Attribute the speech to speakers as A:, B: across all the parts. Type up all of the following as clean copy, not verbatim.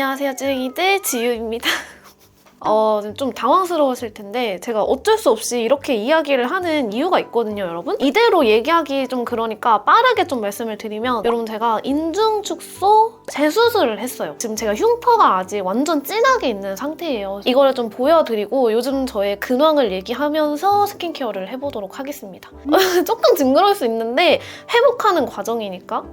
A: 안녕하세요, 쯔링이들 지유입니다. 좀 당황스러우실 텐데 제가 어쩔 수 없이 이렇게 이야기를 하는 이유가 있거든요, 여러분. 이대로 얘기하기 좀 그러니까 빠르게 좀 말씀을 드리면, 여러분, 제가 인중축소 재수술을 했어요. 지금 제가 흉터가 아직 완전 진하게 있는 상태예요. 이거를 좀 보여드리고 요즘 저의 근황을 얘기하면서 스킨케어를 해보도록 하겠습니다. 조금 징그러울 수 있는데 회복하는 과정이니까.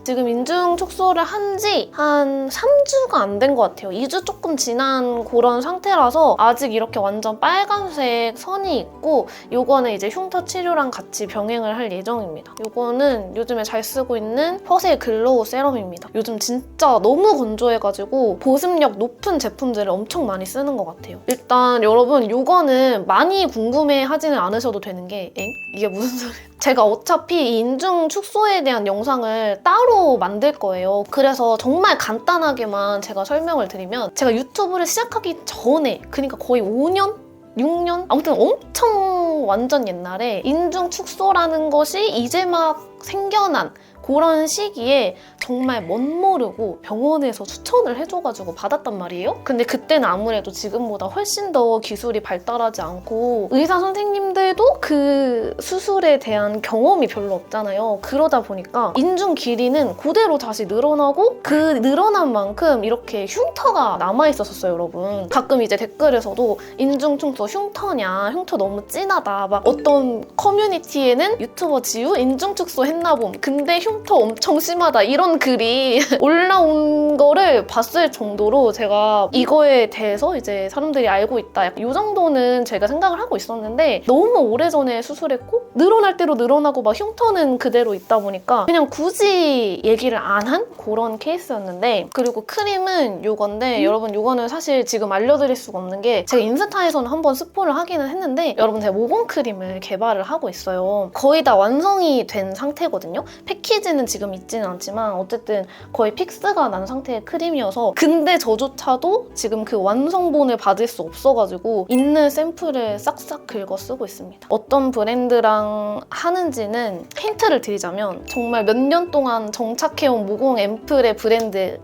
A: 지금 인중 축소를 한 지 한 3주가 안 된 것 같아요. 2주 조금 지난 그런 상태라서 아직 이렇게 완전 빨간색 선이 있고, 요거는 이제 흉터 치료랑 같이 병행을 할 예정입니다. 요거는 요즘에 잘 쓰고 있는 퍼세 글로우 세럼입니다. 요즘 진짜 너무 건조해가지고 보습력 높은 제품들을 엄청 많이 쓰는 것 같아요. 일단 여러분, 요거는 많이 궁금해하지는 않으셔도 되는 게, 이게 무슨 소리야? 제가 어차피 이 인중 축소에 대한 영상을 따로 만들 거예요. 그래서 정말 간단하게만 제가 설명을 드리면, 제가 유튜브를 시작하기 전에, 그러니까 거의 5년? 6년? 아무튼 엄청 완전 옛날에 인중 축소라는 것이 이제 막 생겨난 그런 시기에 정말 멋모르고 병원에서 추천을 해줘가지고 받았단 말이에요. 근데 그때는 아무래도 지금보다 훨씬 더 기술이 발달하지 않고 의사 선생님들도 그 수술에 대한 경험이 별로 없잖아요. 그러다 보니까 인중 길이는 그대로 다시 늘어나고, 그 늘어난 만큼 이렇게 흉터가 남아있었어요, 여러분. 가끔 이제 댓글에서도 인중 축소 흉터냐, 흉터 너무 진하다, 막 어떤 커뮤니티에는 유튜버 지우 인중 축소 했나봄, 근데 흉터 엄청 심하다, 이런 글이 올라온 거를 봤을 정도로 제가 이거에 대해서 이제 사람들이 알고 있다, 약간 이 정도는 제가 생각을 하고 있었는데, 너무 오래전에 수술했고 늘어날 대로 늘어나고 막 흉터는 그대로 있다 보니까 그냥 굳이 얘기를 안 한 그런 케이스였는데, 그리고 크림은 요건데 여러분, 요거는 사실 지금 알려드릴 수가 없는 게, 제가 인스타에서는 한번 스포를 하기는 했는데, 여러분, 제가 모공 크림을 개발을 하고 있어요. 거의 다 완성이 된 상태거든요. 패키지는 지금 있지는 않지만 어쨌든 거의 픽스가 난 상태의 크림이어서, 근데 저조차도 지금 그 완성본을 받을 수 없어가지고 있는 샘플을 싹싹 긁어 쓰고 있습니다. 어떤 브랜드랑 하는지는 힌트를 드리자면, 정말 몇 년 동안 정착해온 모공 앰플의 브랜드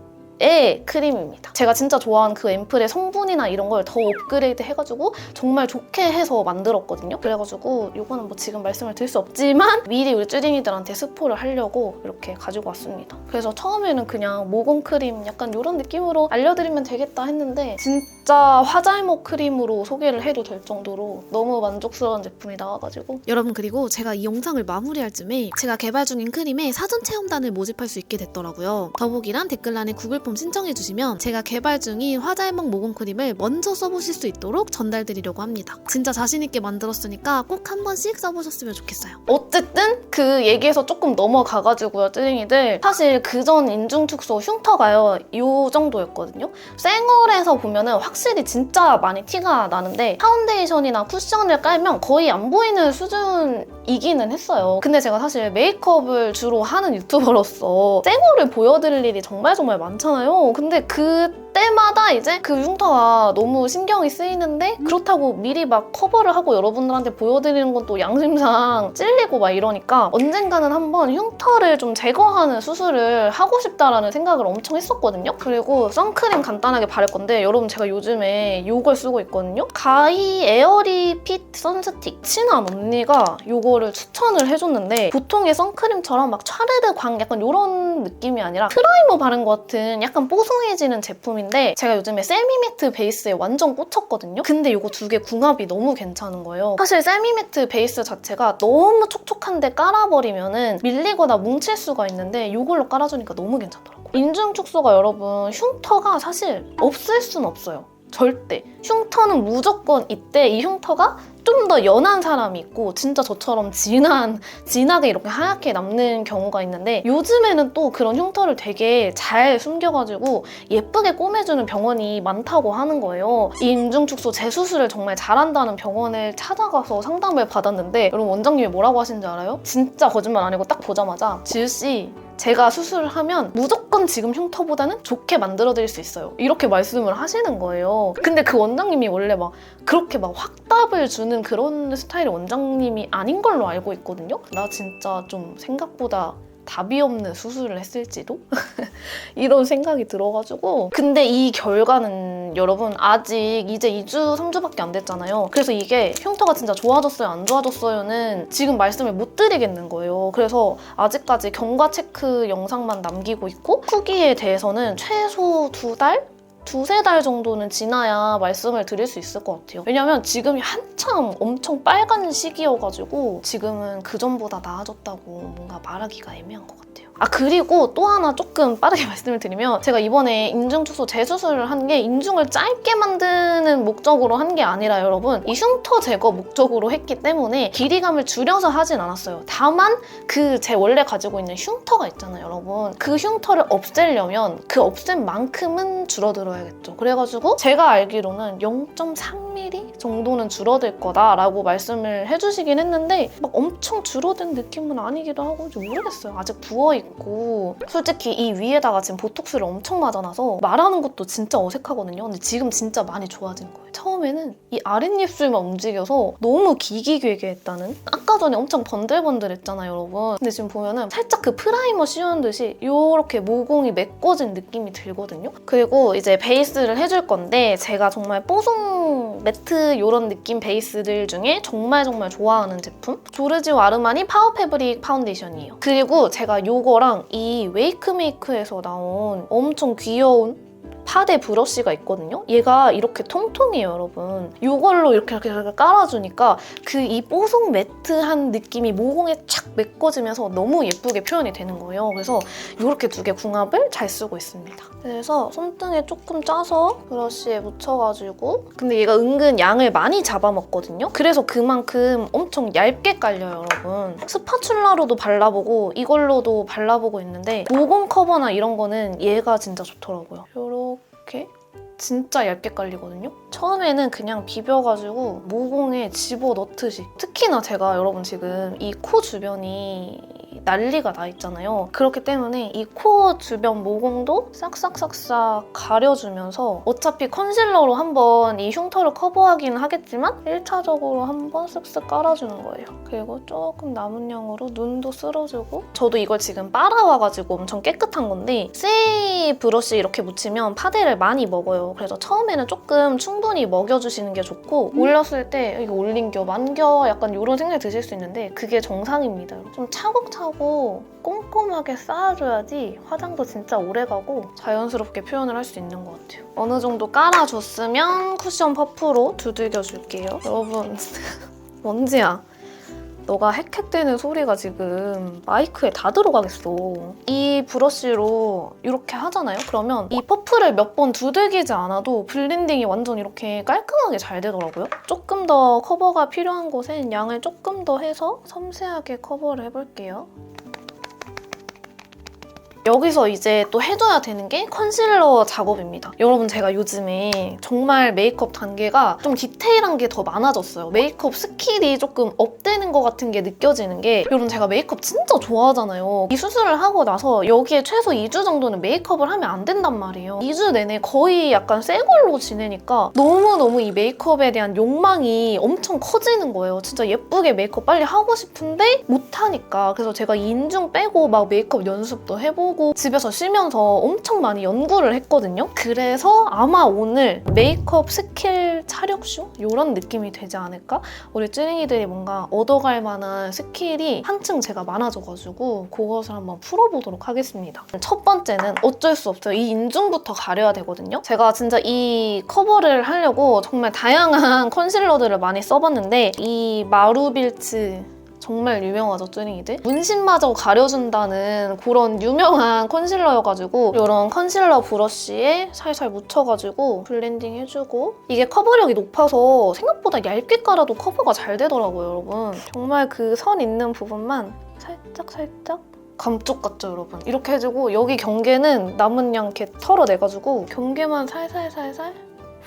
A: 크림입니다. 제가 진짜 좋아하는 그 앰플의 성분이나 이런 걸 더 업그레이드 해가지고 정말 좋게 해서 만들었거든요. 그래가지고 이거는 뭐 지금 말씀을 드릴 수 없지만 미리 우리 쯔링이들한테 스포를 하려고 이렇게 가지고 왔습니다. 그래서 처음에는 그냥 모공 크림 약간 이런 느낌으로 알려드리면 되겠다 했는데, 진짜 화잘먹 크림으로 소개를 해도 될 정도로 너무 만족스러운 제품이 나와가지고.
B: 여러분, 그리고 제가 이 영상을 마무리할 쯤에 제가 개발 중인 크림에 사전 체험단을 모집할 수 있게 됐더라고요. 더보기란 댓글란에 구글 폼 신청해주시면 제가 개발 중인 화잘먹 모공 크림을 먼저 써보실 수 있도록 전달드리려고 합니다. 진짜 자신있게 만들었으니까 꼭 한 번씩 써보셨으면 좋겠어요.
A: 어쨌든 그 얘기에서 조금 넘어가가지고요, 쯔링이들. 사실 그전 인중축소 흉터가요, 이 정도였거든요. 생얼에서 보면은 확실히 진짜 많이 티가 나는데, 파운데이션이나 쿠션을 깔면 거의 안 보이는 수준이기는 했어요. 근데 제가 사실 메이크업을 주로 하는 유튜버로서 생얼을 보여드릴 일이 정말 많잖아요. 근데 그때마다 이제 그 흉터가 너무 신경이 쓰이는데, 그렇다고 미리 막 커버를 하고 여러분들한테 보여드리는 건 또 양심상 찔리고 막 이러니까, 언젠가는 한번 흉터를 좀 제거하는 수술을 하고 싶다라는 생각을 엄청 했었거든요. 그리고 선크림 간단하게 바를 건데, 여러분, 제가 요즘에 이걸 쓰고 있거든요. 가이 에어리 핏 선스틱. 친한 언니가 이거를 추천을 해줬는데, 보통의 선크림처럼 막 촤르르 광 약간 이런 느낌이 아니라 프라이머 바른 것 같은 약간 뽀송해지는 제품인데, 제가 요즘에 세미매트 베이스에 완전 꽂혔거든요. 근데 이거 두 개 궁합이 너무 괜찮은 거예요. 사실 세미매트 베이스 자체가 너무 촉촉한데 깔아버리면은 밀리거나 뭉칠 수가 있는데, 이걸로 깔아주니까 너무 괜찮더라고요. 인중 축소가 여러분, 흉터가 사실 없을 순 없어요. 절대. 흉터는 무조건 있대. 이 흉터가 좀 더 연한 사람이 있고, 진짜 저처럼 진하게 이렇게 하얗게 남는 경우가 있는데, 요즘에는 또 그런 흉터를 되게 잘 숨겨가지고 예쁘게 꼬매주는 병원이 많다고 하는 거예요. 이 인중축소 재수술을 정말 잘한다는 병원을 찾아가서 상담을 받았는데, 여러분, 원장님이 뭐라고 하시는지 알아요? 진짜 거짓말 아니고 딱 보자마자, 지우씨, 제가 수술을 하면 무조건 지금 흉터보다는 좋게 만들어드릴 수 있어요, 이렇게 말씀을 하시는 거예요. 근데 그 원장님이 원래 막 그렇게 막 확답을 주는 그런 스타일의 원장님이 아닌 걸로 알고 있거든요. 나 진짜 좀 생각보다 답이 없는 수술을 했을지도? 이런 생각이 들어가지고 근데 이 결과는 여러분 아직 이제 2주, 3주밖에 안 됐잖아요. 그래서 이게 흉터가 진짜 좋아졌어요, 안 좋아졌어요는 지금 말씀을 못 드리겠는 거예요. 그래서 아직까지 경과 체크 영상만 남기고 있고 후기에 대해서는 최소 2달? 2~3달 정도는 지나야 말씀을 드릴 수 있을 것 같아요. 왜냐면 지금이 한참 엄청 빨간 시기여가지고 지금은 그전보다 나아졌다고 뭔가 말하기가 애매한 것 같아요. 그리고 또 하나 조금 빠르게 말씀을 드리면 제가 이번에 인중축소 재수술을 한 게 인중을 짧게 만드는 목적으로 한 게 아니라 여러분 이 흉터 제거 목적으로 했기 때문에 길이감을 줄여서 하진 않았어요. 다만 그 제 원래 가지고 있는 흉터가 있잖아요, 여러분. 그 흉터를 없애려면 그 없앤 만큼은 줄어들어야겠죠. 그래가지고 제가 알기로는 0.3mm 정도는 줄어들 거다라고 말씀을 해주시긴 했는데 막 엄청 줄어든 느낌은 아니기도 하고 좀 모르겠어요. 아직 부어있고 솔직히 이 위에다가 지금 보톡스를 엄청 맞아놔서 말하는 것도 진짜 어색하거든요. 근데 지금 진짜 많이 좋아진 거예요. 처음에는 이 아랫입술만 움직여서 너무 기기괴괴했다는 아까 전에 엄청 번들번들했잖아요, 여러분. 근데 지금 보면은 살짝 그 프라이머 씌운 듯이 이렇게 모공이 메꿔진 느낌이 들거든요. 그리고 이제 베이스를 해줄 건데 제가 정말 뽀송 매트 이런 느낌 베이스들 중에 정말 좋아하는 제품 조르지오 아르마니 파워 패브릭 파운데이션이에요. 그리고 제가 요거랑 이 웨이크메이크에서 나온 엄청 귀여운 파데 브러쉬가 있거든요. 얘가 이렇게 통통해요, 여러분. 이걸로 이렇게 깔아주니까 그 이 뽀송 매트한 느낌이 모공에 착 메꿔지면서 너무 예쁘게 표현이 되는 거예요. 그래서 이렇게 2개 궁합을 잘 쓰고 있습니다. 그래서 손등에 조금 짜서 브러쉬에 묻혀가지고 근데 얘가 은근 양을 많이 잡아먹거든요. 그래서 그만큼 엄청 얇게 깔려요, 여러분. 스파츌라로도 발라보고 이걸로도 발라보고 있는데 모공 커버나 이런 거는 얘가 진짜 좋더라고요. 이렇게 진짜 얇게 깔리거든요. 처음에는 그냥 비벼가지고 모공에 집어넣듯이 특히나 제가 여러분 지금 이 코 주변이 난리가 나 있잖아요. 그렇기 때문에 이 코 주변 모공도 싹싹싹싹 가려주면서 어차피 컨실러로 한번 이 흉터를 커버하기는 하겠지만 1차적으로 한번 쓱쓱 깔아주는 거예요. 그리고 조금 남은 양으로 눈도 쓸어주고 저도 이걸 지금 빨아와가지고 엄청 깨끗한 건데 세이 브러쉬 이렇게 묻히면 파데를 많이 먹어요. 그래서 처음에는 조금 충분히 먹여주시는 게 좋고 올렸을 때 이거 올린겨 만겨 약간 이런 생각이 드실 수 있는데 그게 정상입니다. 좀 차곡차곡 꼼꼼하게 쌓아줘야지 화장도 진짜 오래가고 자연스럽게 표현을 할 수 있는 것 같아요. 어느 정도 깔아줬으면 쿠션 퍼프로 두들겨줄게요. 여러분 먼지야. 너가 헥헥대는 소리가 지금 마이크에 다 들어가겠어. 이 브러쉬로 이렇게 하잖아요? 그러면 이 퍼프를 몇 번 두들기지 않아도 블렌딩이 완전 이렇게 깔끔하게 잘 되더라고요. 조금 더 커버가 필요한 곳엔 양을 조금 더 해서 섬세하게 커버를 해볼게요. 여기서 이제 또 해줘야 되는 게 컨실러 작업입니다. 여러분 제가 요즘에 정말 메이크업 단계가 좀 디테일한 게 더 많아졌어요. 메이크업 스킬이 조금 업되는 것 같은 게 느껴지는 게 여러분 제가 메이크업 진짜 좋아하잖아요. 이 수술을 하고 나서 여기에 최소 2주 정도는 메이크업을 하면 안 된단 말이에요. 2주 내내 거의 약간 새 걸로 지내니까 너무너무 이 메이크업에 대한 욕망이 엄청 커지는 거예요. 진짜 예쁘게 메이크업 빨리 하고 싶은데 못하니까. 그래서 제가 인중 빼고 막 메이크업 연습도 해보고 집에서 쉬면서 엄청 많이 연구를 했거든요. 그래서 아마 오늘 메이크업 스킬 차력쇼? 이런 느낌이 되지 않을까? 우리 쯔링이들이 뭔가 얻어갈 만한 스킬이 한층 제가 많아져가지고 그것을 한번 풀어보도록 하겠습니다. 첫 번째는 어쩔 수 없어요. 이 인중부터 가려야 되거든요. 제가 진짜 이 커버를 하려고 정말 다양한 컨실러들을 많이 써봤는데 이 마루빌츠 정말 유명하죠, 쯔링이들? 문신마저 가려준다는 그런 유명한 컨실러여가지고 이런 컨실러 브러쉬에 살살 묻혀가지고 블렌딩 해주고 이게 커버력이 높아서 생각보다 얇게 깔아도 커버가 잘 되더라고요, 여러분. 정말 그 선 있는 부분만 살짝 감쪽 같죠, 여러분? 이렇게 해주고 여기 경계는 남은 양 이렇게 털어내가지고 경계만 살살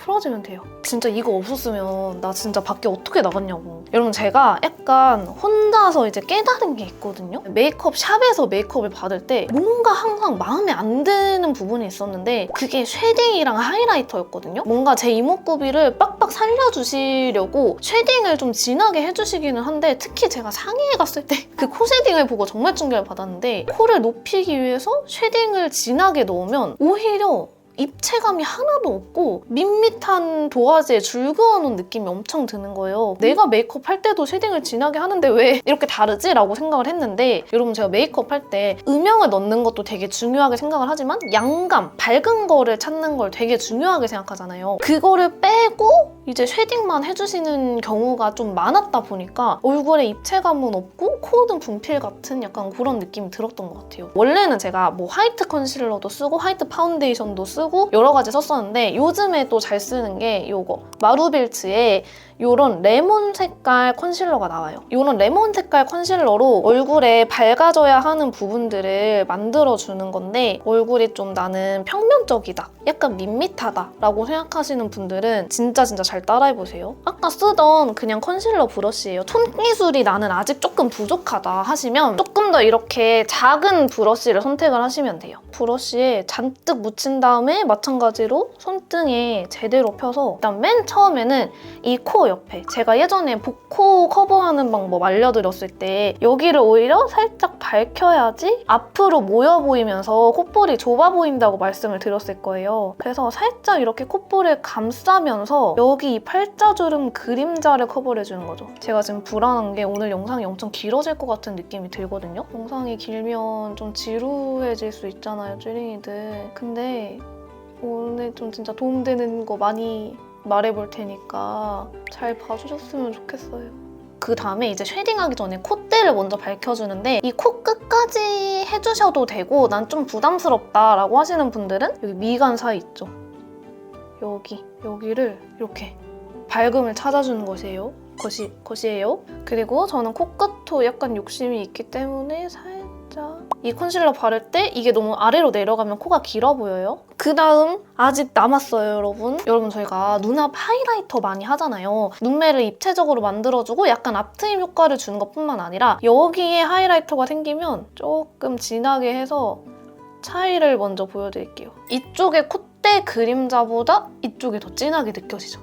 A: 풀어주면 돼요. 진짜 이거 없었으면 나 진짜 밖에 어떻게 나갔냐고. 여러분 제가 약간 혼자서 이제 깨달은 게 있거든요. 메이크업 샵에서 메이크업을 받을 때 뭔가 항상 마음에 안 드는 부분이 있었는데 그게 쉐딩이랑 하이라이터였거든요. 뭔가 제 이목구비를 빡빡 살려주시려고 쉐딩을 좀 진하게 해주시기는 한데 특히 제가 상해에 갔을 때 그 코 쉐딩을 보고 정말 충격을 받았는데 코를 높이기 위해서 쉐딩을 진하게 넣으면 오히려 입체감이 하나도 없고 밋밋한 도화지에 줄 그어놓은 느낌이 엄청 드는 거예요. 내가 메이크업 할 때도 쉐딩을 진하게 하는데 왜 이렇게 다르지? 라고 생각을 했는데 여러분 제가 메이크업 할 때 음영을 넣는 것도 되게 중요하게 생각을 하지만 양감, 밝은 거를 찾는 걸 되게 중요하게 생각하잖아요. 그거를 빼고 이제 쉐딩만 해주시는 경우가 좀 많았다 보니까 얼굴에 입체감은 없고 코는 분필 같은 약간 그런 느낌이 들었던 것 같아요. 원래는 제가 뭐 화이트 컨실러도 쓰고 화이트 파운데이션도 쓰고 여러 가지 썼었는데 요즘에 또 잘 쓰는 게 이거 마루빌츠의 이런 레몬 색깔 컨실러가 나와요. 이런 레몬 색깔 컨실러로 얼굴에 밝아져야 하는 부분들을 만들어주는 건데 얼굴이 좀 나는 평면적이다, 약간 밋밋하다 라고 생각하시는 분들은 진짜 잘 따라해보세요. 아까 쓰던 그냥 컨실러 브러쉬예요. 톤 기술이 나는 아직 조금 부족하다 하시면 조금 더 이렇게 작은 브러쉬를 선택을 하시면 돼요. 브러쉬에 잔뜩 묻힌 다음에 마찬가지로 손등에 제대로 펴서 일단 맨 처음에는 이 코 옆에 제가 예전에 복코 커버하는 방법 알려드렸을 때 여기를 오히려 살짝 밝혀야지 앞으로 모여 보이면서 콧볼이 좁아 보인다고 말씀을 드렸을 거예요. 그래서 살짝 이렇게 콧볼을 감싸면서 여기 이 팔자주름 그림자를 커버해주는 거죠. 제가 지금 불안한 게 오늘 영상이 엄청 길어질 것 같은 느낌이 들거든요. 영상이 길면 좀 지루해질 수 있잖아요, 쭈링이들. 근데 오늘 좀 진짜 도움되는 거 많이 말해볼 테니까 잘 봐주셨으면 좋겠어요. 그 다음에 이제 쉐딩하기 전에 콧대를 먼저 밝혀주는데 이 코 끝까지 해주셔도 되고 난 좀 부담스럽다 라고 하시는 분들은 여기 미간 사이 있죠? 여기를 이렇게 밝음을 찾아주는 것이에요. 그리고 저는 코끝도 약간 욕심이 있기 때문에 살짝 이 컨실러 바를 때 이게 너무 아래로 내려가면 코가 길어 보여요. 그 다음 아직 남았어요, 여러분. 저희가 눈앞 하이라이터 많이 하잖아요. 눈매를 입체적으로 만들어주고 약간 앞트임 효과를 주는 것뿐만 아니라 여기에 하이라이터가 생기면 조금 진하게 해서 차이를 먼저 보여드릴게요. 이쪽의 콧대 그림자보다 이쪽이 더 진하게 느껴지죠?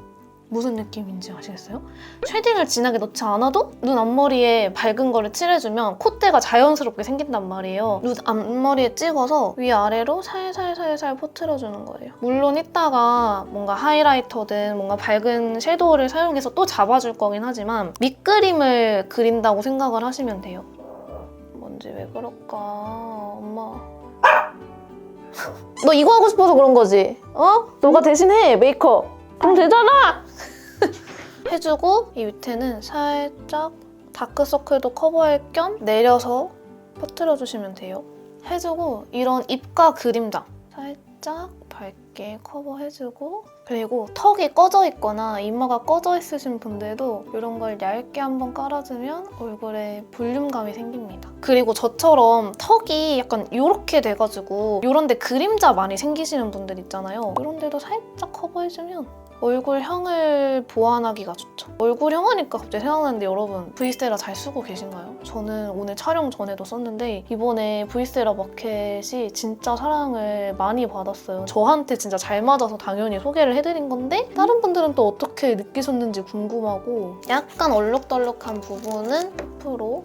A: 무슨 느낌인지 아시겠어요? 쉐딩을 진하게 넣지 않아도 눈 앞머리에 밝은 거를 칠해주면 콧대가 자연스럽게 생긴단 말이에요. 눈 앞머리에 찍어서 위아래로 살살살살 퍼트려주는 거예요. 물론 이따가 뭔가 하이라이터든 뭔가 밝은 섀도우를 사용해서 또 잡아줄 거긴 하지만 밑그림을 그린다고 생각을 하시면 돼요. 뭔지 왜 그럴까? 엄마. 너 이거 하고 싶어서 그런 거지? 너가 대신해, 메이크업. 그럼 되잖아! 해주고 이 밑에는 살짝 다크서클도 커버할 겸 내려서 퍼트려주시면 돼요. 해주고 이런 입가 그림자 살짝 밝게 커버해주고 그리고 턱이 꺼져 있거나 이마가 꺼져 있으신 분들도 이런 걸 얇게 한번 깔아주면 얼굴에 볼륨감이 생깁니다. 그리고 저처럼 턱이 약간 이렇게 돼가지고 이런 데 그림자 많이 생기시는 분들 있잖아요. 이런 데도 살짝 커버해주면 얼굴형을 보완하기가 좋죠. 얼굴형 하니까 갑자기 생각나는데 여러분 브이세라 잘 쓰고 계신가요? 저는 오늘 촬영 전에도 썼는데 이번에 브이세라 마켓이 진짜 사랑을 많이 받았어요. 저한테 진짜 잘 맞아서 당연히 소개를 해드린 건데 다른 분들은 또 어떻게 느끼셨는지 궁금하고 약간 얼룩덜룩한 부분은 앞으로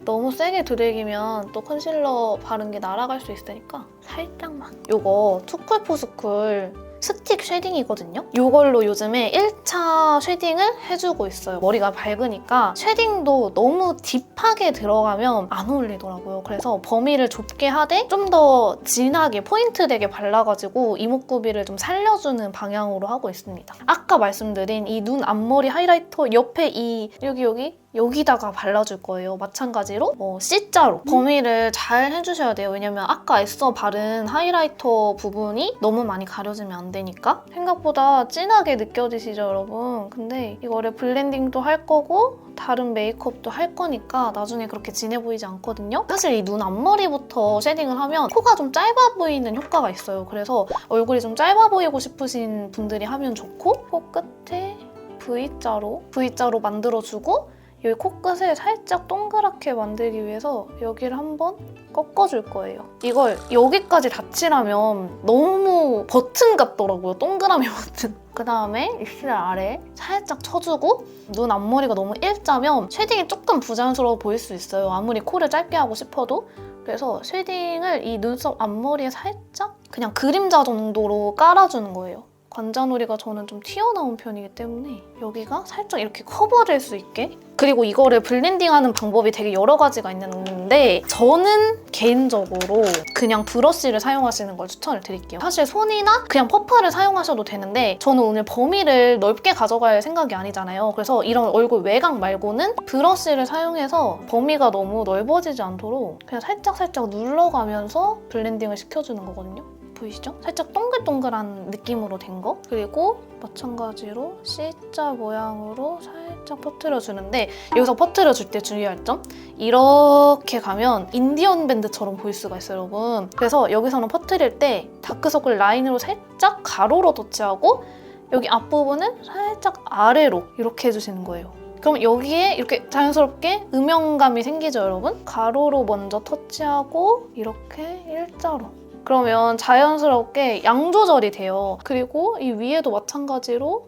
A: 너무 세게 들이기면 또 컨실러 바른 게 날아갈 수 있으니까 살짝만. 이거 투쿨포스쿨 스틱 쉐딩이거든요. 이걸로 요즘에 1차 쉐딩을 해주고 있어요. 머리가 밝으니까 쉐딩도 너무 딥하게 들어가면 안 어울리더라고요. 그래서 범위를 좁게 하되 좀 더 진하게 포인트 되게 발라가지고 이목구비를 좀 살려주는 방향으로 하고 있습니다. 아까 말씀드린 이 눈 앞머리 하이라이터 옆에 이 여기 여기다가 발라줄 거예요. 마찬가지로 C자로 범위를 잘 해주셔야 돼요. 왜냐면 아까 애써 바른 하이라이터 부분이 너무 많이 가려지면 안 되니까. 생각보다 진하게 느껴지시죠, 여러분? 근데 이거를 블렌딩도 할 거고 다른 메이크업도 할 거니까 나중에 그렇게 진해 보이지 않거든요. 사실 이 눈 앞머리부터 쉐딩을 하면 코가 좀 짧아 보이는 효과가 있어요. 그래서 얼굴이 좀 짧아 보이고 싶으신 분들이 하면 좋고 코 끝에 V자로 만들어주고 여기 코끝을 살짝 동그랗게 만들기 위해서 여기를 한번 꺾어줄 거예요. 이걸 여기까지 닫히려면 너무 버튼 같더라고요. 동그라미 버튼. 그 다음에 입술 아래 살짝 쳐주고 눈 앞머리가 너무 일자면 쉐딩이 조금 부자연스러워 보일 수 있어요. 아무리 코를 짧게 하고 싶어도. 그래서 쉐딩을 이 눈썹 앞머리에 살짝 그냥 그림자 정도로 깔아주는 거예요. 관자놀이가 저는 좀 튀어나온 편이기 때문에 여기가 살짝 이렇게 커버될 수 있게. 그리고 이거를 블렌딩하는 방법이 되게 여러 가지가 있는데 저는 개인적으로 그냥 브러쉬를 사용하시는 걸 추천을 드릴게요. 사실 손이나 그냥 퍼프를 사용하셔도 되는데 저는 오늘 범위를 넓게 가져갈 생각이 아니잖아요. 그래서 이런 얼굴 외곽 말고는 브러쉬를 사용해서 범위가 너무 넓어지지 않도록 그냥 살짝살짝 눌러가면서 블렌딩을 시켜주는 거거든요. 보이시죠? 살짝 동글동글한 느낌으로 된 거. 그리고 마찬가지로 C자 모양으로 살짝 퍼뜨려주는데 여기서 퍼뜨려줄 때 주의할 점 이렇게 가면 인디언 밴드처럼 보일 수가 있어요, 여러분. 그래서 여기서는 퍼뜨릴 때 다크서클 라인으로 살짝 가로로 터치하고 여기 앞부분은 살짝 아래로 이렇게 해주시는 거예요. 그럼 여기에 이렇게 자연스럽게 음영감이 생기죠, 여러분? 가로로 먼저 터치하고 이렇게 일자로. 그러면 자연스럽게 양 조절이 돼요. 그리고 이 위에도 마찬가지로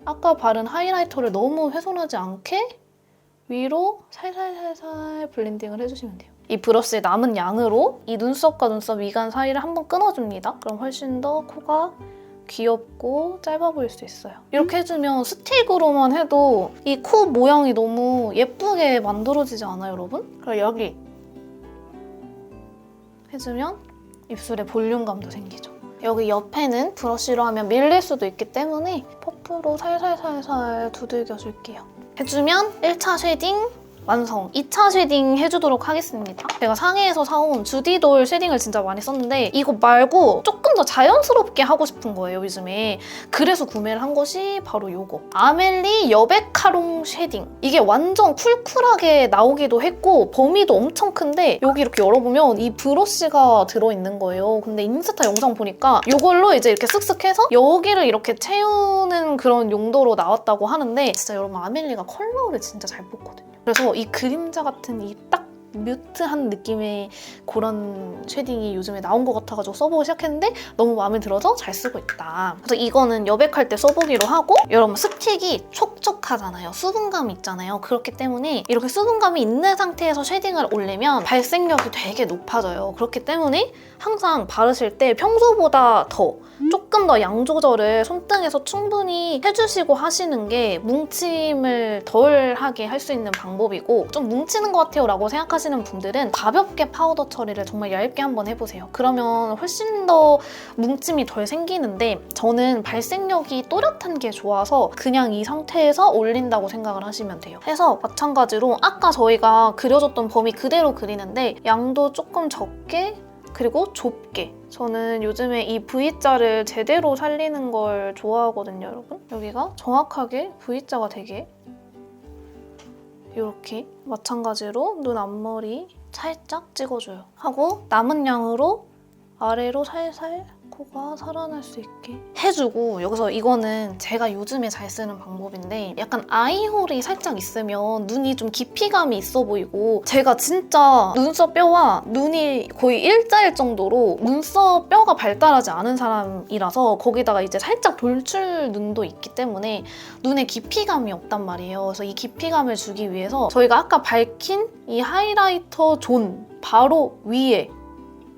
A: 아까 바른 하이라이터를 너무 훼손하지 않게 위로 살살살살 블렌딩을 해주시면 돼요. 이 브러쉬의 남은 양으로 이 눈썹과 눈썹 미간 사이를 한번 끊어줍니다. 그럼 훨씬 더 코가 귀엽고 짧아 보일 수 있어요. 이렇게 해주면 스틱으로만 해도 이 코 모양이 너무 예쁘게 만들어지지 않아요, 여러분? 그리고 여기 해주면 입술에 볼륨감도 생기죠. 여기 옆에는 브러쉬로 하면 밀릴 수도 있기 때문에 퍼프로 살살살살 두들겨줄게요. 해주면 1차 쉐딩 완성! 2차 쉐딩 해주도록 하겠습니다. 제가 상해에서 사온 주디돌 쉐딩을 진짜 많이 썼는데 이거 말고 조금 더 자연스럽게 하고 싶은 거예요, 요즘에. 그래서 구매를 한 것이 바로 이거. 아멜리 여백카롱 쉐딩. 이게 완전 쿨쿨하게 나오기도 했고 범위도 엄청 큰데 여기 이렇게 열어보면 이 브러쉬가 들어있는 거예요. 근데 인스타 영상 보니까 이걸로 이제 이렇게 쓱쓱 해서 여기를 이렇게 채우는 그런 용도로 나왔다고 하는데 진짜 여러분 아멜리가 컬러를 진짜 잘 뽑거든요. 그래서 이 그림자 같은 이 딱 뮤트한 느낌의 그런 쉐딩이 요즘에 나온 것 같아가지고 써보기 시작했는데 너무 마음에 들어서 잘 쓰고 있다. 그래서 이거는 여백할 때 써보기로 하고 여러분 스틱이 촉촉하잖아요. 수분감이 있잖아요. 그렇기 때문에 이렇게 수분감이 있는 상태에서 쉐딩을 올리면 발색력이 되게 높아져요. 그렇기 때문에 항상 바르실 때 평소보다 조금 더 양 조절을 손등에서 충분히 해주시고 하시는 게 뭉침을 덜 하게 할 수 있는 방법이고 좀 뭉치는 것 같아요 라고 생각하시는 분들은 가볍게 파우더 처리를 정말 얇게 한번 해보세요. 그러면 훨씬 더 뭉침이 덜 생기는데 저는 발색력이 또렷한 게 좋아서 그냥 이 상태에서 올린다고 생각을 하시면 돼요. 해서 마찬가지로 아까 저희가 그려줬던 범위 그대로 그리는데 양도 조금 적게 그리고 좁게. 저는 요즘에 이 V자를 제대로 살리는 걸 좋아하거든요, 여러분. 여기가 정확하게 V자가 되게 이렇게 마찬가지로 눈 앞머리 살짝 찍어줘요. 하고 남은 양으로 아래로 살살 코가 살아날 수 있게 해주고 여기서 이거는 제가 요즘에 잘 쓰는 방법인데 약간 아이홀이 살짝 있으면 눈이 좀 깊이감이 있어 보이고 제가 진짜 눈썹 뼈와 눈이 거의 일자일 정도로 눈썹 뼈가 발달하지 않은 사람이라서 거기다가 이제 살짝 돌출 눈도 있기 때문에 눈에 깊이감이 없단 말이에요. 그래서 이 깊이감을 주기 위해서 저희가 아까 밝힌 이 하이라이터 존 바로 위에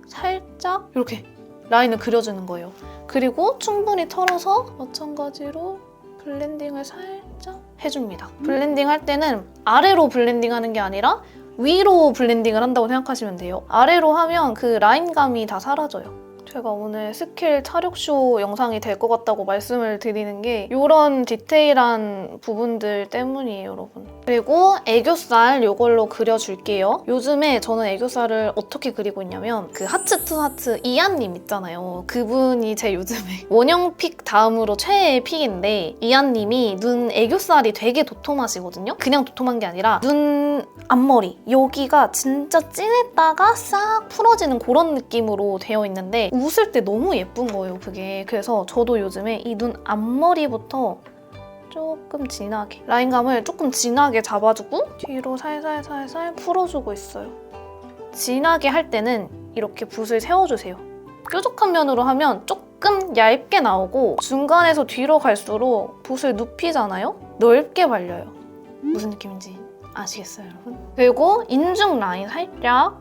A: 살짝 이렇게 라인을 그려주는 거예요. 그리고 충분히 털어서 마찬가지로 블렌딩을 살짝 해줍니다. 블렌딩 할 때는 아래로 블렌딩하는 게 아니라 위로 블렌딩을 한다고 생각하시면 돼요. 아래로 하면 그 라인감이 다 사라져요. 제가 오늘 스킬 차력쇼 영상이 될 것 같다고 말씀을 드리는 게 이런 디테일한 부분들 때문이에요, 여러분. 그리고 애교살 이걸로 그려줄게요. 요즘에 저는 애교살을 어떻게 그리고 있냐면 그 하츠 투 하츠 이한님 있잖아요. 그분이 제 요즘에 원형픽 다음으로 최애의 픽인데 이한님이 눈 애교살이 되게 도톰하시거든요. 그냥 도톰한 게 아니라 눈 앞머리 여기가 진짜 진했다가 싹 풀어지는 그런 느낌으로 되어 있는데 웃을 때 너무 예쁜 거예요, 그게. 그래서 저도 요즘에 이 눈 앞머리부터 조금 진하게 라인감을 조금 진하게 잡아주고 뒤로 살살살살 풀어주고 있어요. 진하게 할 때는 이렇게 붓을 세워주세요. 뾰족한 면으로 하면 조금 얇게 나오고 중간에서 뒤로 갈수록 붓을 눕히잖아요? 넓게 발려요. 무슨 느낌인지 아시겠어요, 여러분? 그리고 인중 라인 살짝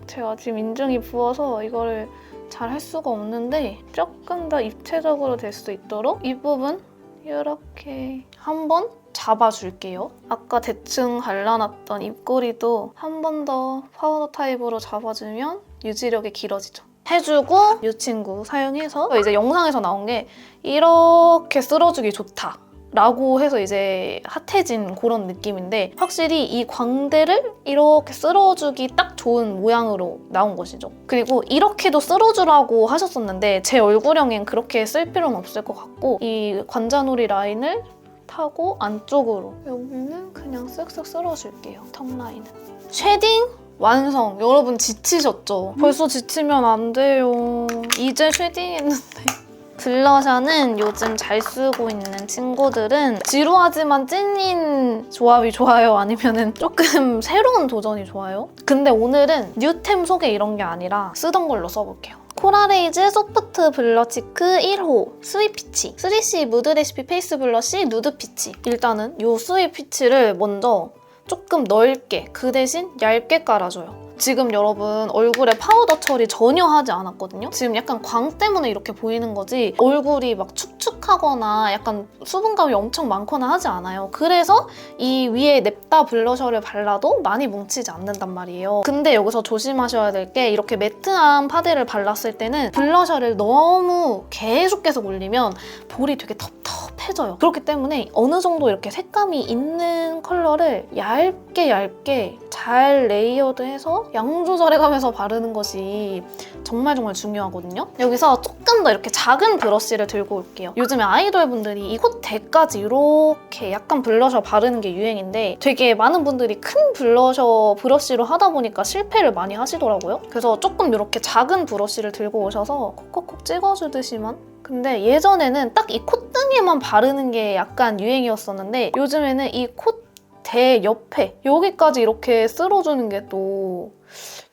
A: 제가 지금 인중이 부어서 이거를 잘 할 수가 없는데 조금 더 입체적으로 될 수 있도록 이 부분 이렇게 한번 잡아줄게요. 아까 대충 갈라놨던 입꼬리도 한 번 더 파우더 타입으로 잡아주면 유지력이 길어지죠. 해주고 이 친구 사용해서 이제 영상에서 나온 게 이렇게 쓸어주기 좋다 라고 해서 이제 핫해진 그런 느낌인데 확실히 이 광대를 이렇게 쓸어주기 딱 좋은 모양으로 나온 것이죠. 그리고 이렇게도 쓸어주라고 하셨었는데 제 얼굴형엔 그렇게 쓸 필요는 없을 것 같고 이 관자놀이 라인을 타고 안쪽으로 여기는 그냥 쓱쓱 쓸어줄게요. 턱 라인은. 쉐딩 완성! 여러분 지치셨죠? 벌써 지치면 안 돼요. 이제 쉐딩 했는데. 블러셔는 요즘 잘 쓰고 있는 친구들은 지루하지만 찐인 조합이 좋아요? 아니면 조금 새로운 도전이 좋아요? 근데 오늘은 뉴템 소개 이런 게 아니라 쓰던 걸로 써볼게요. 코랄에이즈 소프트 블러 치크 1호 스윗 피치 3C 무드 레시피 페이스 블러쉬 누드 피치. 일단은 이 스윗 피치를 먼저 조금 넓게 그 대신 얇게 깔아줘요. 지금 여러분 얼굴에 파우더 처리 전혀 하지 않았거든요? 지금 약간 광 때문에 이렇게 보이는 거지 얼굴이 막 축축하거나 약간 수분감이 엄청 많거나 하지 않아요. 그래서 이 위에 냅다 블러셔를 발라도 많이 뭉치지 않는단 말이에요. 근데 여기서 조심하셔야 될 게 이렇게 매트한 파데를 발랐을 때는 블러셔를 너무 계속 올리면 볼이 되게 텁텁해져요. 그렇기 때문에 어느 정도 이렇게 색감이 있는 컬러를 얇게 잘 레이어드해서 양 조절해가면서 바르는 것이 정말 중요하거든요. 여기서 조금 더 이렇게 작은 브러쉬를 들고 올게요. 요즘에 아이돌분들이 이 콧대까지 이렇게 약간 블러셔 바르는 게 유행인데 되게 많은 분들이 큰 블러셔 브러쉬로 하다 보니까 실패를 많이 하시더라고요. 그래서 조금 이렇게 작은 브러쉬를 들고 오셔서 콕콕콕 찍어주듯이만. 근데 예전에는 딱 이 콧등에만 바르는 게 약간 유행이었었는데 요즘에는 이 콧대 옆에 여기까지 이렇게 쓸어주는 게 또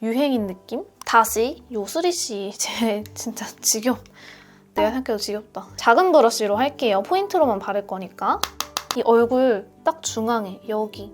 A: 유행인 느낌? 다시 요 3C 제 진짜 내가 생각해도 지겹다. 작은 브러쉬로 할게요. 포인트로만 바를 거니까. 이 얼굴 딱 중앙에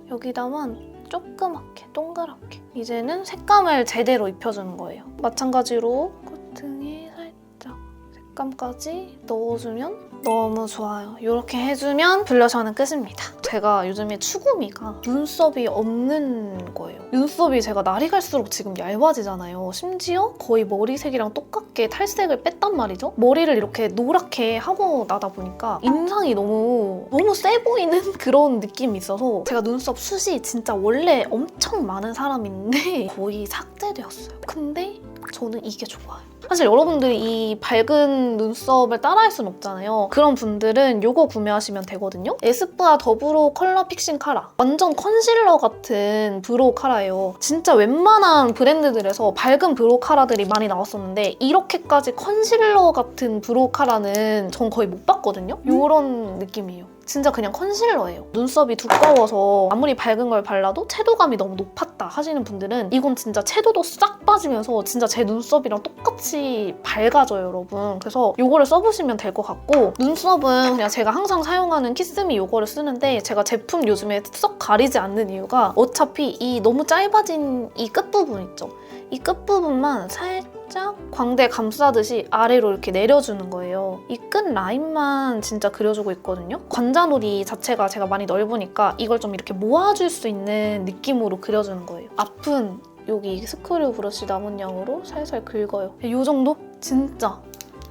A: 여기다만 조그맣게 동그랗게 이제는 색감을 제대로 입혀주는 거예요. 마찬가지로 콧등에 살짝 색감까지 넣어주면 너무 좋아요. 이렇게 해주면 블러셔는 끝입니다. 제가 요즘에 추구미가 눈썹이 없는 거예요. 눈썹이 제가 날이 갈수록 지금 얇아지잖아요. 심지어 거의 머리색이랑 똑같게 탈색을 뺐단 말이죠. 머리를 이렇게 노랗게 하고 나다 보니까 인상이 너무 세 보이는 그런 느낌이 있어서 제가 눈썹 숱이 진짜 원래 엄청 많은 사람인데 거의 삭제되었어요. 근데 저는 이게 좋아요. 사실 여러분들이 이 밝은 눈썹을 따라할 순 없잖아요. 그런 분들은 이거 구매하시면 되거든요. 에스쁘아 더브로우 컬러 픽싱 카라. 완전 컨실러 같은 브로우 카라예요. 진짜 웬만한 브랜드들에서 밝은 브로우 카라들이 많이 나왔었는데 이렇게까지 컨실러 같은 브로우 카라는 전 거의 못 봤거든요. 이런 느낌이에요. 진짜 그냥 컨실러예요. 눈썹이 두꺼워서 아무리 밝은 걸 발라도 채도감이 너무 높았다 하시는 분들은 이건 진짜 채도도 싹 빠지면서 진짜 제 눈썹이랑 똑같이 밝아져요, 여러분. 그래서 이거를 써보시면 될 것 같고 눈썹은 그냥 제가 항상 사용하는 키스미 이거를 쓰는데 제가 제품 요즘에 썩 가리지 않는 이유가 어차피 이 너무 짧아진 이 끝부분 있죠? 이 끝부분만 살짝 광대 감싸듯이 아래로 이렇게 내려주는 거예요. 이 끝 라인만 진짜 그려주고 있거든요. 관자놀이 자체가 제가 많이 넓으니까 이걸 좀 이렇게 모아줄 수 있는 느낌으로 그려주는 거예요. 앞은 여기 스크류 브러쉬 남은 양으로 살살 긁어요. 이 정도? 진짜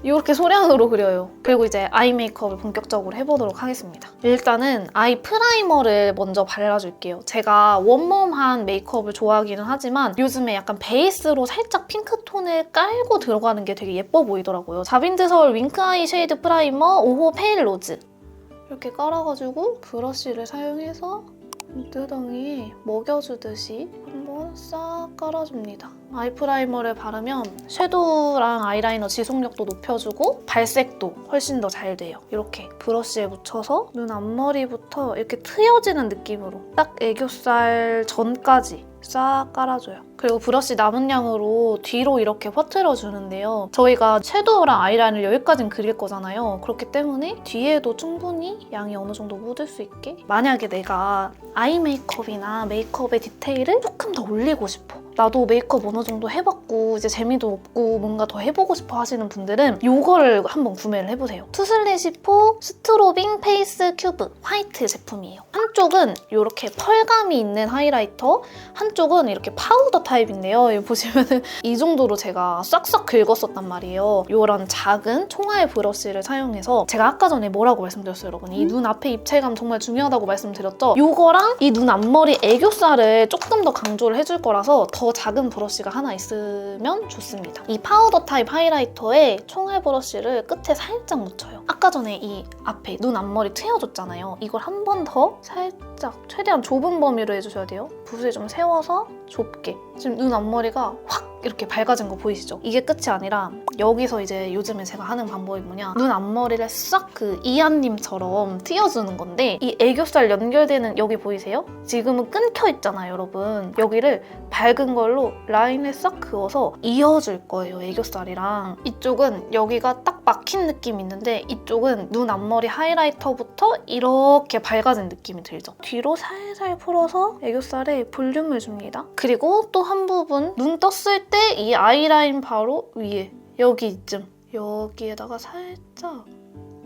A: 이렇게 소량으로 그려요. 그리고 이제 아이 메이크업을 본격적으로 해보도록 하겠습니다. 일단은 아이 프라이머를 먼저 발라줄게요. 제가 웜웜한 메이크업을 좋아하기는 하지만 요즘에 약간 베이스로 살짝 핑크톤을 깔고 들어가는 게 되게 예뻐 보이더라고요. 자빈드 서울 윙크 아이 쉐이드 프라이머 5호 페일 로즈 이렇게 깔아가지고 브러쉬를 사용해서 눈두덩이에 먹여주듯이 한번 싹 깔아줍니다. 아이 프라이머를 바르면 섀도우랑 아이라이너 지속력도 높여주고 발색도 훨씬 더 잘 돼요. 이렇게 브러쉬에 묻혀서 눈 앞머리부터 이렇게 트여지는 느낌으로 딱 애교살 전까지 싹 깔아줘요. 그리고 브러쉬 남은 양으로 뒤로 이렇게 퍼트려주는데요. 저희가 섀도우랑 아이라인을 여기까지는 그릴 거잖아요. 그렇기 때문에 뒤에도 충분히 양이 어느 정도 묻을 수 있게 만약에 내가 아이 메이크업이나 메이크업의 디테일을 조금 더 올리고 싶어. 나도 메이크업 어느 정도 해봤고 이제 재미도 없고 뭔가 더 해보고 싶어 하시는 분들은 이거를 한번 구매를 해보세요. 투슬리시포 스트로빙 페이스 큐브 화이트 제품이에요. 한쪽은 이렇게 펄감이 있는 하이라이터, 한쪽은 이렇게 파우더 타입인데요. 여기 보시면은 이 정도로 제가 싹싹 긁었었단 말이에요. 이런 작은 총알 브러쉬를 사용해서 제가 아까 전에 뭐라고 말씀드렸어요, 여러분? 이 눈 앞에 입체감 정말 중요하다고 말씀드렸죠? 이거랑 이 눈 앞머리 애교살을 조금 더 강조를 해줄 거라서 더 작은 브러쉬가 하나 있으면 좋습니다. 이 파우더 타입 하이라이터에 총알 브러쉬를 끝에 살짝 묻혀요. 아까 전에 이 앞에 눈 앞머리 트여줬잖아요. 이걸 한 번 더 살짝 최대한 좁은 범위로 해주셔야 돼요. 붓을 좀 세워서 좁게. 지금 눈 앞머리가 확 이렇게 밝아진 거 보이시죠? 이게 끝이 아니라 여기서 이제 요즘에 제가 하는 방법이 뭐냐, 눈 앞머리를 싹 그 이한님처럼 띄워주는 건데 이 애교살 연결되는 여기 보이세요? 지금은 끊겨 있잖아요, 여러분. 여기를 밝은 걸로 라인을 싹 그어서 이어줄 거예요, 애교살이랑. 이쪽은 여기가 딱 막힌 느낌이 있는데 이쪽은 눈 앞머리 하이라이터부터 이렇게 밝아진 느낌이 들죠? 뒤로 살살 풀어서 애교살에 볼륨을 줍니다. 그리고 또 한 부분, 눈 떴을 때 이 아이라인 바로 위에 여기쯤 여기에다가 살짝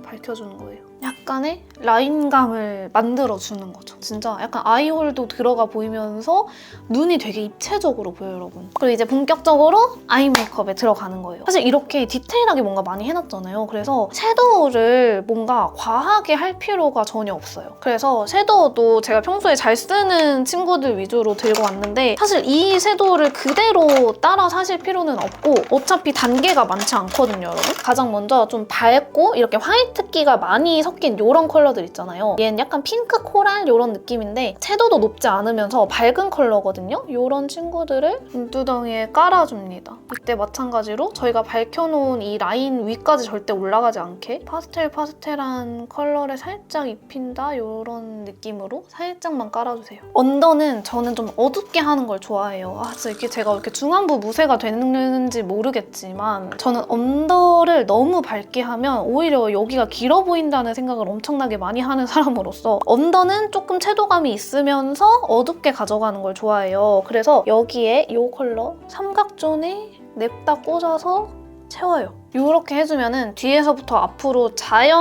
A: 밝혀주는 거예요. 약간의 라인감을 만들어주는 거죠. 진짜 약간 아이홀도 들어가 보이면서 눈이 되게 입체적으로 보여요, 여러분. 그리고 이제 본격적으로 아이 메이크업에 들어가는 거예요. 사실 이렇게 디테일하게 뭔가 많이 해놨잖아요. 그래서 섀도우를 뭔가 과하게 할 필요가 전혀 없어요. 그래서 섀도우도 제가 평소에 잘 쓰는 친구들 위주로 들고 왔는데 사실 이 섀도우를 그대로 따라 사실 필요는 없고 어차피 단계가 많지 않거든요, 여러분. 가장 먼저 좀 밝고 이렇게 화이트기가 많이 섞인 이런 컬러들 있잖아요. 얘는 약간 핑크 코랄 이런 느낌인데 채도도 높지 않으면서 밝은 컬러거든요. 이런 친구들을 눈두덩이에 깔아줍니다. 이때 마찬가지로 저희가 밝혀놓은 이 라인 위까지 절대 올라가지 않게 파스텔한 컬러를 살짝 입힌다 이런 느낌으로 살짝만 깔아주세요. 언더는 저는 좀 어둡게 하는 걸 좋아해요. 진짜 이게 제가 이렇게 중안부 무쇠가 되는지 모르겠지만 저는 언더를 너무 밝게 하면 오히려 여기가 길어 보인다는 생각을 엄청나게 많이 하는 사람으로서 언더는 조금 채도감이 있으면서 어둡게 가져가는 걸 좋아해요. 그래서 여기에 이 컬러 삼각존에 냅다 꽂아서 채워요. 이렇게 해주면은 뒤에서부터 앞으로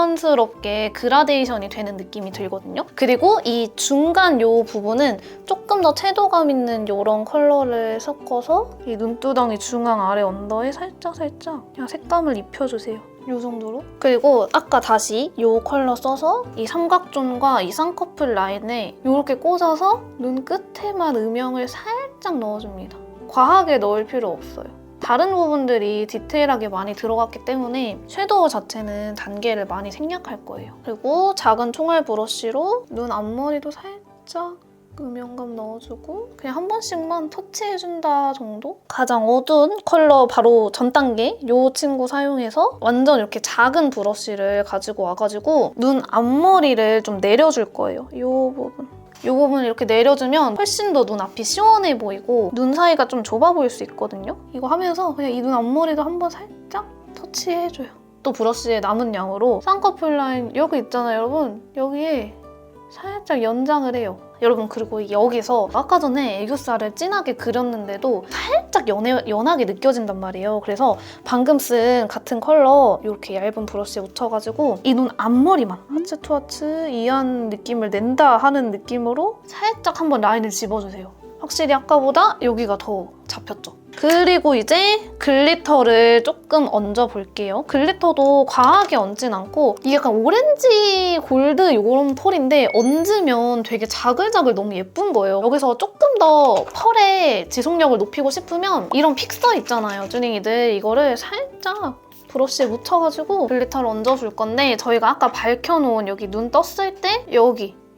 A: 자연스럽게 그라데이션이 되는 느낌이 들거든요. 그리고 이 중간 이 부분은 조금 더 채도감 있는 이런 컬러를 섞어서 이 눈두덩이 중앙 아래 언더에 살짝 그냥 색감을 입혀주세요. 이 정도로. 그리고 아까 다시 이 컬러 써서 이 삼각존과 이 쌍꺼풀 라인에 이렇게 꽂아서 눈 끝에만 음영을 살짝 넣어줍니다. 과하게 넣을 필요 없어요. 다른 부분들이 디테일하게 많이 들어갔기 때문에 섀도우 자체는 단계를 많이 생략할 거예요. 그리고 작은 총알 브러쉬로 눈 앞머리도 살짝 음영감 넣어주고 그냥 한 번씩만 터치해준다 정도? 가장 어두운 컬러 바로 전 단계 이 친구 사용해서 완전 이렇게 작은 브러쉬를 가지고 와가지고 눈 앞머리를 좀 내려줄 거예요. 이 부분. 이 부분을 이렇게 내려주면 훨씬 더 눈 앞이 시원해 보이고 눈 사이가 좀 좁아 보일 수 있거든요. 이거 하면서 그냥 이 눈 앞머리도 한번 살짝 터치해줘요. 또 브러쉬의 남은 양으로 쌍꺼풀 라인 여기 있잖아요, 여러분. 여기에 살짝 연장을 해요. 여러분 그리고 여기서 아까 전에 애교살을 진하게 그렸는데도 살짝 연하게 느껴진단 말이에요. 그래서 방금 쓴 같은 컬러 이렇게 얇은 브러쉬에 묻혀가지고 이 눈 앞머리만 하츠 투 하츠 이한 느낌을 낸다 하는 느낌으로 살짝 한번 라인을 집어주세요. 확실히 아까보다 여기가 더 잡혔죠. 그리고 이제 글리터를 조금 얹어볼게요. 글리터도 과하게 얹진 않고 이게 약간 오렌지 골드 이런 펄인데 얹으면 되게 자글자글 너무 예쁜 거예요. 여기서 조금 더 펄의 지속력을 높이고 싶으면 이런 픽서 있잖아요, 쭈닝이들. 이거를 살짝 브러쉬에 묻혀가지고 글리터를 얹어줄 건데 저희가 아까 밝혀놓은 여기 눈 떴을 때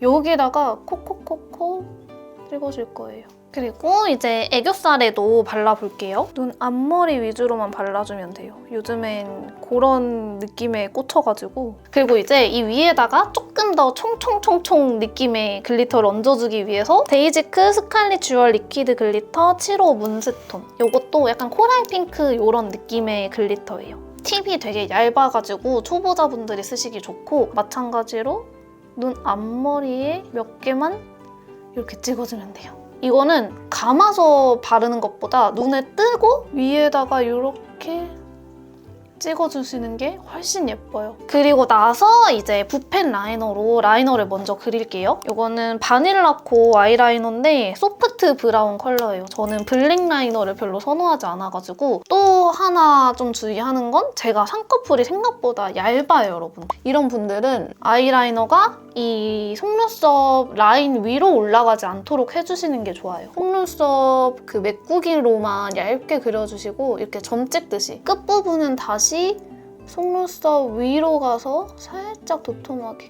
A: 여기에다가 콕콕콕콕 찍어줄 거예요. 그리고 이제 애교살에도 발라볼게요. 눈 앞머리 위주로만 발라주면 돼요. 요즘엔 그런 느낌에 꽂혀가지고. 그리고 이제 이 위에다가 조금 더 총총총총 느낌의 글리터를 얹어주기 위해서 데이지크 스칼릿 듀얼 리퀴드 글리터 7호 문스톤. 이것도 약간 코랄 핑크 이런 느낌의 글리터예요. 팁이 되게 얇아가지고 초보자분들이 쓰시기 좋고 마찬가지로 눈 앞머리에 몇 개만 이렇게 찍어주면 돼요. 이거는 감아서 바르는 것보다 눈에 뜨고 위에다가 이렇게 찍어주시는 게 훨씬 예뻐요. 그리고 나서 이제 붓펜 라이너로 라이너를 먼저 그릴게요. 이거는 바닐라코 아이라이너인데 소프트 브라운 컬러예요. 저는 블랙 라이너를 별로 선호하지 않아가지고 또 하나 좀 주의하는 건 제가 쌍꺼풀이 생각보다 얇아요, 여러분. 이런 분들은 아이라이너가 이 속눈썹 라인 위로 올라가지 않도록 해주시는 게 좋아요. 속눈썹 그 메꾸기로만 얇게 그려주시고 이렇게 점 찍듯이 끝부분은 다시 속눈썹 위로 가서 살짝 도톰하게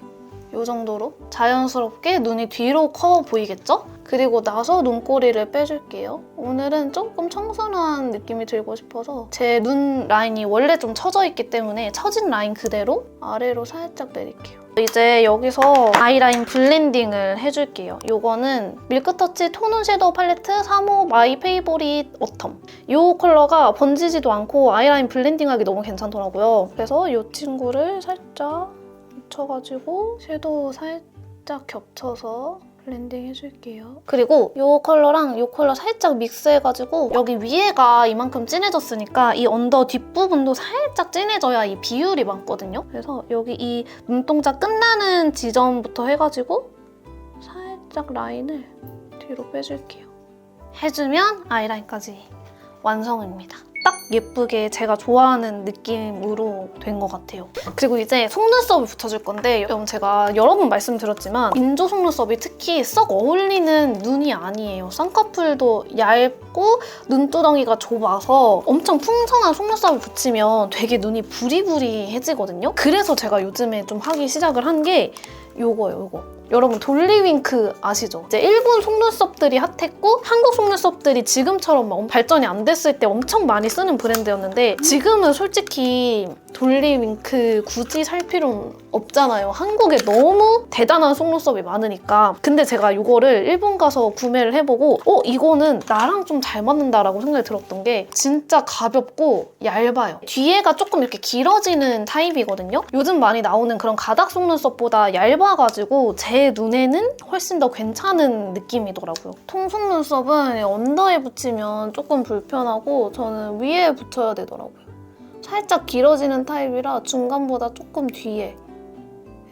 A: 이 정도로 자연스럽게 눈이 뒤로 커 보이겠죠? 그리고 나서 눈꼬리를 빼줄게요. 오늘은 조금 청순한 느낌이 들고 싶어서 제 눈 라인이 원래 좀 처져 있기 때문에 처진 라인 그대로 아래로 살짝 내릴게요. 이제 여기서 아이라인 블렌딩을 해줄게요. 이거는 밀크터치 톤온 섀도우 팔레트 3호 마이 페이보릿 어텀. 이 컬러가 번지지도 않고 아이라인 블렌딩하기 너무 괜찮더라고요. 그래서 이 친구를 살짝 묻혀가지고 섀도우 살짝 겹쳐서 블렌딩 해줄게요. 그리고 이 컬러랑 이 컬러 살짝 믹스해가지고 여기 위에가 이만큼 진해졌으니까 이 언더 뒷부분도 살짝 진해져야 이 비율이 맞거든요. 그래서 여기 이 눈동자 끝나는 지점부터 해가지고 살짝 라인을 뒤로 빼줄게요. 해주면 아이라인까지 완성입니다. 딱 예쁘게 제가 좋아하는 느낌으로 된 것 같아요. 그리고 이제 속눈썹을 붙여줄 건데 여러분 제가 여러 번 말씀드렸지만 인조 속눈썹이 특히 썩 어울리는 눈이 아니에요. 쌍꺼풀도 얇고 눈두덩이가 좁아서 엄청 풍성한 속눈썹을 붙이면 되게 눈이 부리부리해지거든요. 그래서 제가 요즘에 좀 하기 시작을 한 게 요거예요, 요거. 여러분 돌리윙크 아시죠? 이제 일본 속눈썹들이 핫했고 한국 속눈썹들이 지금처럼 막 발전이 안 됐을 때 엄청 많이 쓰는 브랜드였는데 지금은 솔직히 돌리윙크 굳이 살 필요는 없잖아요. 한국에 너무 대단한 속눈썹이 많으니까. 근데 제가 이거를 일본 가서 구매를 해보고 이거는 나랑 좀 잘 맞는다라고 생각이 들었던 게 진짜 가볍고 얇아요. 뒤에가 조금 이렇게 길어지는 타입이거든요. 요즘 많이 나오는 그런 가닥 속눈썹보다 얇아가지고 제 눈에는 훨씬 더 괜찮은 느낌이더라고요. 통속눈썹은 언더에 붙이면 조금 불편하고 저는 위에 붙여야 되더라고요. 살짝 길어지는 타입이라 중간보다 조금 뒤에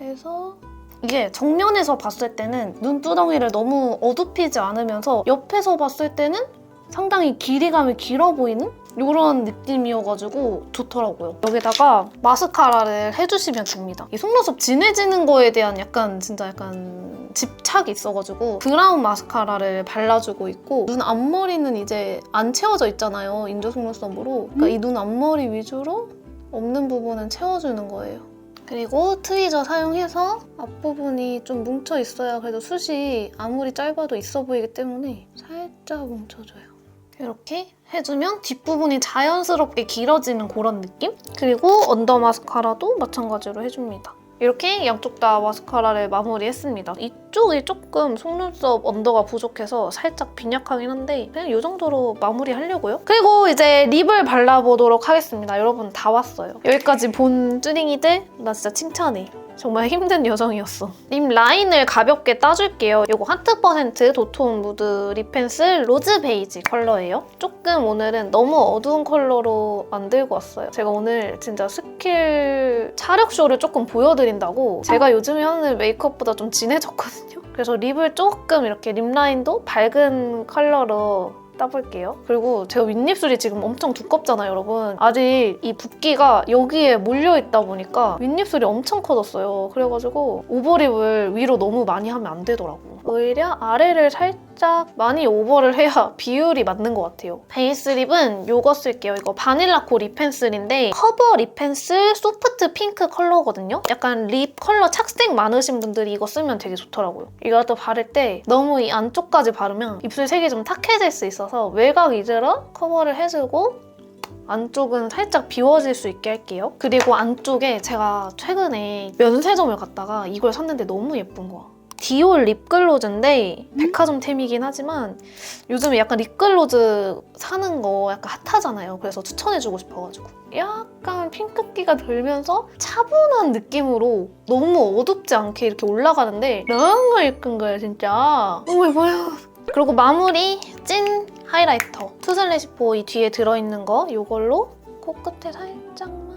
A: 해서 이게 정면에서 봤을 때는 눈두덩이를 너무 어둡히지 않으면서 옆에서 봤을 때는 상당히 길이감이 길어 보이는 이런 느낌이어가지고 좋더라고요. 여기다가 마스카라를 해주시면 됩니다. 이 속눈썹 진해지는 거에 대한 약간 집착이 있어가지고 브라운 마스카라를 발라주고 있고 눈 앞머리는 이제 안 채워져 있잖아요. 인조 속눈썹으로. 그러니까 이 눈 앞머리 위주로 없는 부분은 채워주는 거예요. 그리고 트위저 사용해서 앞부분이 좀 뭉쳐 있어야 그래도 숱이 아무리 짧아도 있어 보이기 때문에 살짝 뭉쳐줘요. 이렇게 해주면 뒷부분이 자연스럽게 길어지는 그런 느낌? 그리고 언더 마스카라도 마찬가지로 해줍니다. 이렇게 양쪽 다 마스카라를 마무리했습니다. 이쪽이 조금 속눈썹 언더가 부족해서 살짝 빈약하긴 한데 그냥 이 정도로 마무리하려고요. 그리고 이제 립을 발라보도록 하겠습니다. 여러분 다 왔어요. 여기까지 본 쭈닝이들 나 진짜 칭찬해. 정말 힘든 여정이었어. 립 라인을 가볍게 따줄게요. 이거 하트 퍼센트 도톤 무드 립 펜슬 로즈 베이지 컬러예요. 조금 오늘은 너무 어두운 컬러로 만들고 왔어요. 제가 오늘 진짜 스킬 차력쇼를 조금 보여드린다고 제가 요즘에 하는 메이크업보다 좀 진해졌거든요. 그래서 립을 조금 이렇게 립 라인도 밝은 컬러로 따볼게요. 그리고 제가 윗입술이 지금 엄청 두껍잖아요, 여러분. 아직 이 붓기가 여기에 몰려있다 보니까 윗입술이 엄청 커졌어요. 그래가지고 오버립을 위로 너무 많이 하면 안 되더라고. 오히려 아래를 살짝 많이 오버를 해야 비율이 맞는 것 같아요. 베이스 립은 이거 쓸게요. 이거 바닐라코 립 펜슬인데 커버 립 펜슬 소프트 핑크 컬러거든요. 약간 립 컬러 착색 많으신 분들이 이거 쓰면 되게 좋더라고요. 이것도 바를 때 너무 이 안쪽까지 바르면 입술 색이 좀 탁해질 수 있어서 외곽 위주로 커버를 해주고 안쪽은 살짝 비워질 수 있게 할게요. 그리고 안쪽에 제가 최근에 면세점을 갔다가 이걸 샀는데 너무 예쁜 거야. 디올 립글로즈인데 백화점템이긴 하지만 요즘에 약간 립글로즈 사는 거 약간 핫하잖아요. 그래서 추천해주고 싶어가지고 약간 핑크기가 돌면서 차분한 느낌으로 너무 어둡지 않게 이렇게 올라가는데 너무 예쁜 거예요, 진짜. 너무 예뻐요. 그리고 마무리 찐 하이라이터 투슬래시포 이 뒤에 들어있는 거 이걸로 코끝에 살짝만.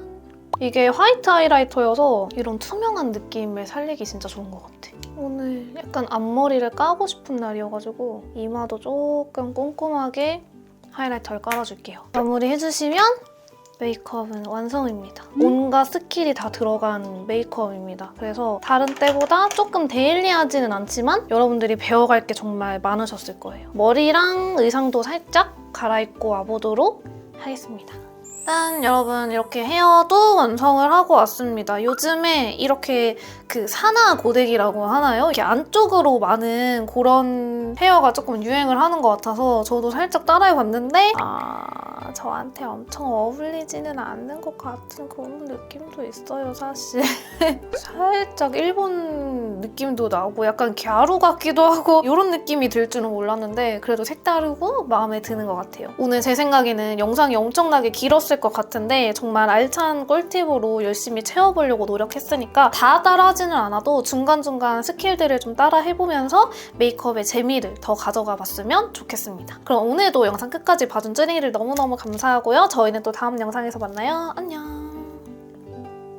A: 이게 화이트 하이라이터여서 이런 투명한 느낌을 살리기 진짜 좋은 것 같아. 오늘 약간 앞머리를 까고 싶은 날이어가지고 이마도 조금 꼼꼼하게 하이라이터를 깔아줄게요. 마무리 해주시면 메이크업은 완성입니다. 온갖 스킬이 다 들어간 메이크업입니다. 그래서 다른 때보다 조금 데일리하지는 않지만 여러분들이 배워갈 게 정말 많으셨을 거예요. 머리랑 의상도 살짝 갈아입고 와보도록 하겠습니다. 일단 여러분 이렇게 헤어도 완성을 하고 왔습니다. 요즘에 이렇게 그 사나 고데기라고 하나요? 이렇게 안쪽으로 많은 그런 헤어가 조금 유행을 하는 것 같아서 저도 살짝 따라해봤는데 저한테 엄청 어울리지는 않는 것 같은 그런 느낌도 있어요, 사실. 살짝 일본 느낌도 나고 약간 갸루 같기도 하고 이런 느낌이 들 줄은 몰랐는데 그래도 색다르고 마음에 드는 것 같아요. 오늘 제 생각에는 영상이 엄청나게 길었을 것 같은데 정말 알찬 꿀팁으로 열심히 채워보려고 노력했으니까 다 따라하지는 않아도 중간중간 스킬들을 좀 따라 해보면서 메이크업의 재미를 더 가져가 봤으면 좋겠습니다. 그럼 오늘도 영상 끝까지 봐준 쯔링이를 너무너무 감사하고요. 저희는 또 다음 영상에서 만나요. 안녕!